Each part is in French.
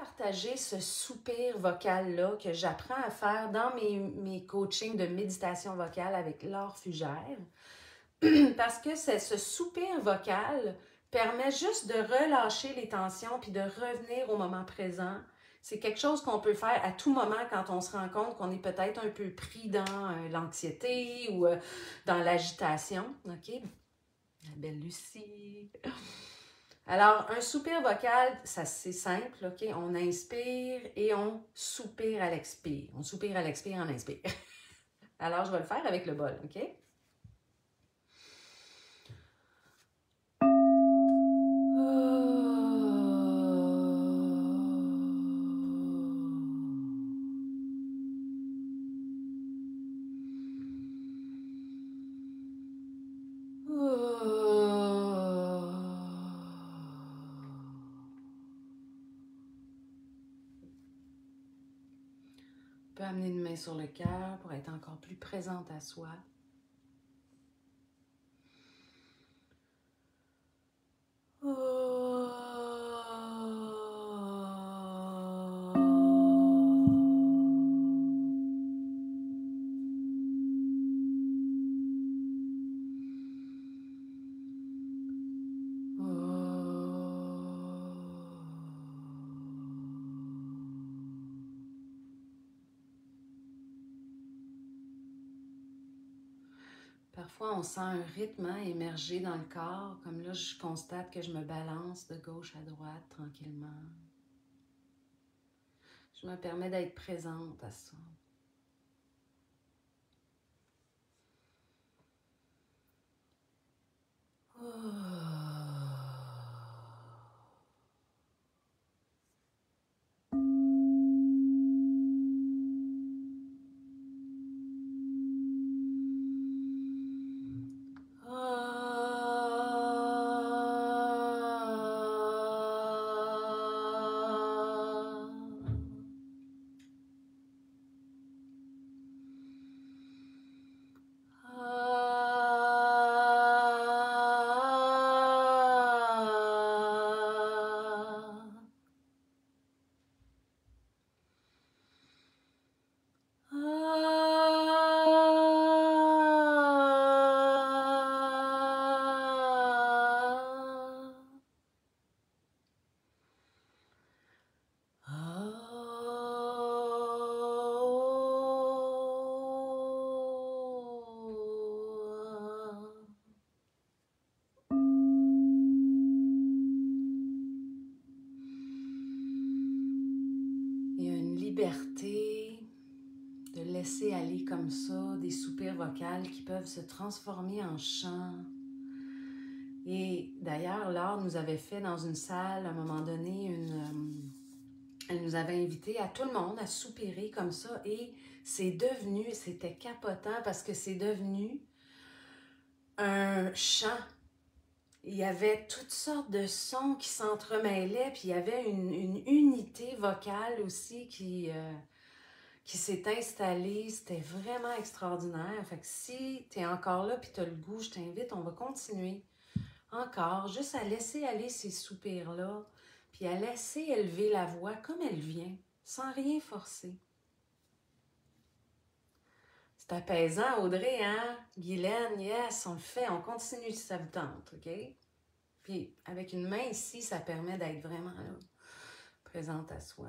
Partager ce soupir vocal-là que j'apprends à faire dans mes coachings de méditation vocale avec Laure Fugère. Parce que ce soupir vocal permet juste de relâcher les tensions puis de revenir au moment présent. C'est quelque chose qu'on peut faire à tout moment quand on se rend compte qu'on est peut-être un peu pris dans l'anxiété ou dans l'agitation. OK? La belle Lucie. Alors, un soupir vocal, ça c'est simple, OK? On inspire et on soupire à l'expire. On soupire à l'expire, on inspire. Alors, je vais le faire avec le bol, OK? On peut amener une main sur le cœur pour être encore plus présente à soi. Parfois, on sent un rythme émerger dans le corps, comme là, je constate que je me balance de gauche à droite tranquillement. Je me permets d'être présente à ça. Il y a une liberté de laisser aller comme ça des soupirs vocaux qui peuvent se transformer en chants. Et d'ailleurs, Laure nous avait fait dans une salle, à un moment donné, elle nous avait invité à tout le monde à soupirer comme ça. Et c'est devenu, c'était capotant parce que c'est devenu un chant. Il y avait toutes sortes de sons qui s'entremêlaient, puis il y avait une unité vocale aussi qui s'est installée. C'était vraiment extraordinaire. Fait que si tu es encore là puis tu as le goût, je t'invite, on va continuer encore, juste à laisser aller ces soupirs-là, puis à laisser élever la voix comme elle vient, sans rien forcer. C'est apaisant, Audrey, hein? Guylaine, yes, on le fait, on continue si ça vous tente, OK? Puis avec une main ici, ça permet d'être vraiment là, présente à soi.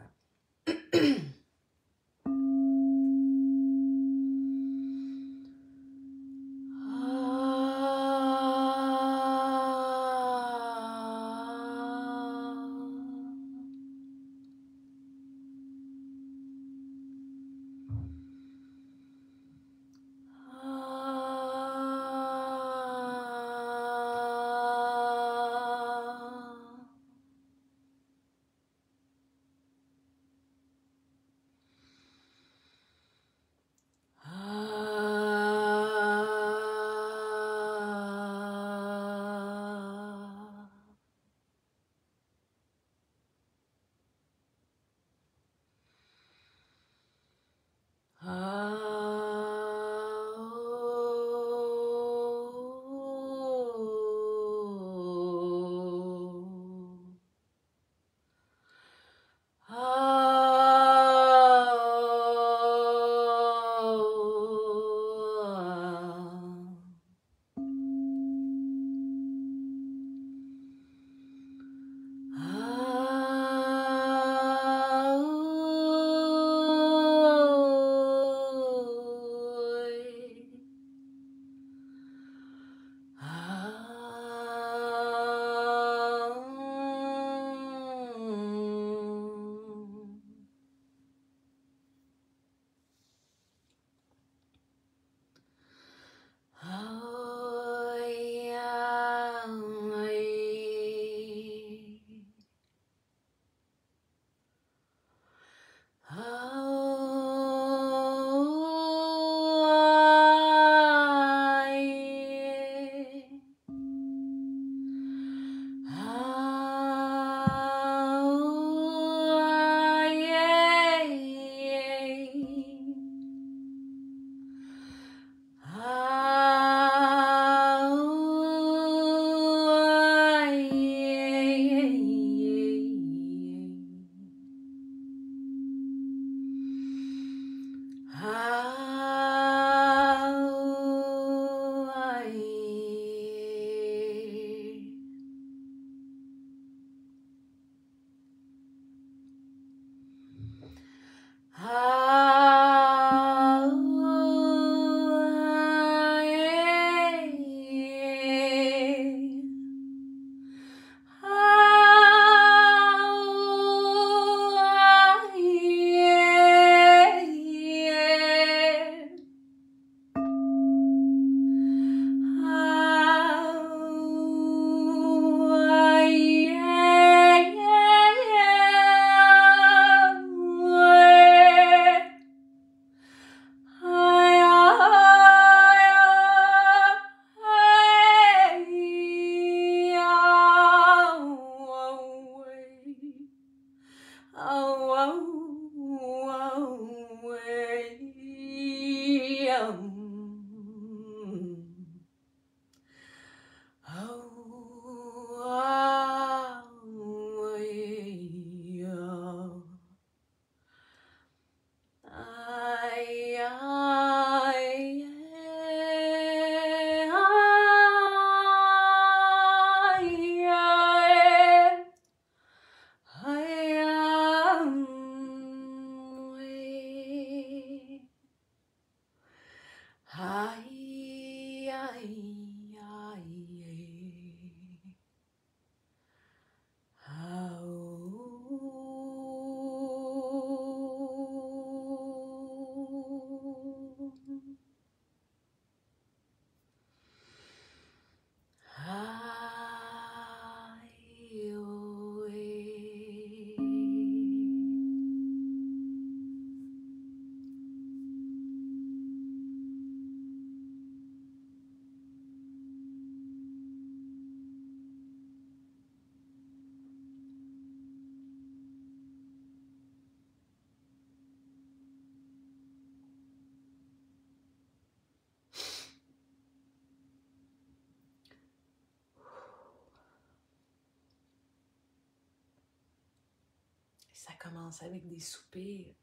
Ça commence avec des soupirs,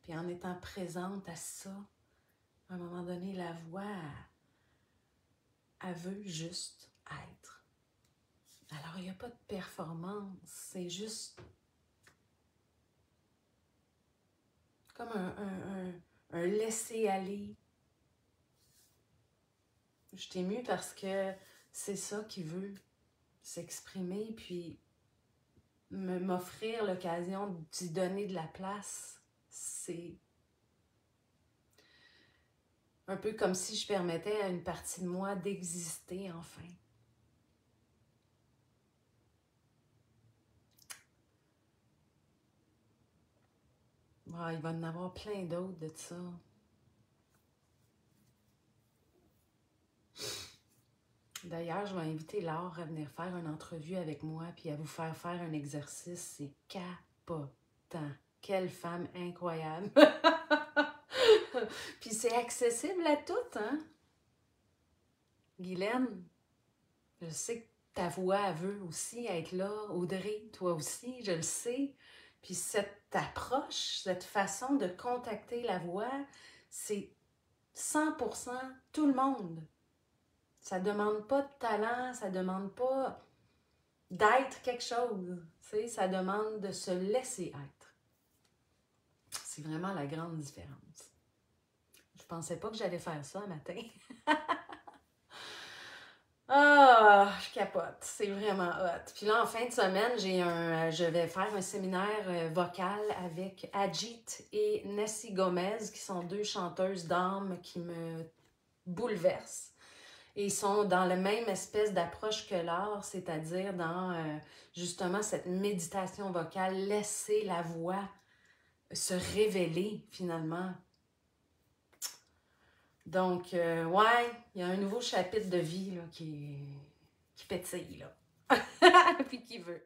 puis en étant présente à ça, à un moment donné, la voix, elle veut juste être. Alors, il n'y a pas de performance, c'est juste comme un laisser-aller. Je t'ai émue parce que c'est ça qui veut s'exprimer, puis m'offrir l'occasion d'y donner de la place. C'est un peu comme si je permettais à une partie de moi d'exister enfin. Ah, il va y en avoir plein d'autres de ça. D'ailleurs, je vais inviter Laure à venir faire une entrevue avec moi puis à vous faire faire un exercice. C'est capotant. Quelle femme incroyable! Puis c'est accessible à toutes, hein? Guylaine, je sais que ta voix veut aussi être là. Audrey, toi aussi, je le sais. Puis cette approche, cette façon de contacter la voix, c'est 100% tout le monde. Ça ne demande pas de talent, ça ne demande pas d'être quelque chose. Tu sais, ça demande de se laisser être. C'est vraiment la grande différence. Je pensais pas que j'allais faire ça un matin. Ah, je capote. C'est vraiment hot. Puis là, en fin de semaine, je vais faire un séminaire vocal avec Ajit et Nessie Gomez, qui sont deux chanteuses d'âme qui me bouleversent. Et ils sont dans la même espèce d'approche que l'art, c'est-à-dire dans justement cette méditation vocale, laisser la voix se révéler finalement. Donc, ouais, il y a un nouveau chapitre de vie là, qui pétille, là. Puis qui veut.